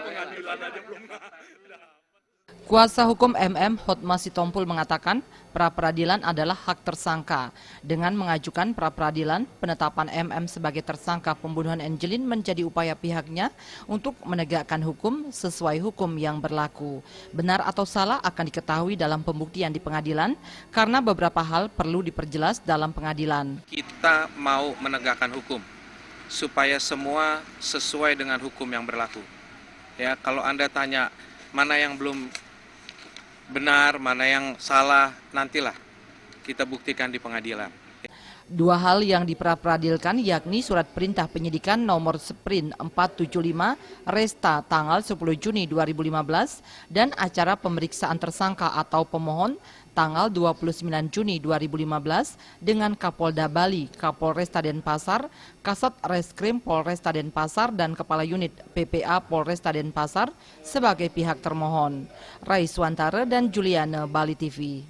Pengadilan aja belum. Kuasa hukum MM Hotma Sitompul mengatakan pra-peradilan adalah hak tersangka. Dengan mengajukan pra-peradilan, penetapan MM sebagai tersangka pembunuhan Angelin menjadi upaya pihaknya untuk menegakkan hukum sesuai hukum yang berlaku. Benar atau salah akan diketahui dalam pembuktian di pengadilan karena beberapa hal perlu diperjelas dalam pengadilan. Kita mau menegakkan hukum supaya semua sesuai dengan hukum yang berlaku. Ya, kalau Anda tanya mana yang belum benar, mana yang salah, nantilah kita buktikan di pengadilan. Dua hal yang diperadilan yakni surat perintah penyidikan nomor Sprint 475 Resta tanggal 10 Juni 2015 dan acara pemeriksaan tersangka atau pemohon tanggal 29 Juni 2015 dengan Kapolda Bali, Kapolresta Denpasar, Kasat Reskrim Polresta Denpasar dan Kepala Unit PPA Polresta Denpasar sebagai pihak termohon. Raiswantara dan Juliana, Bali TV.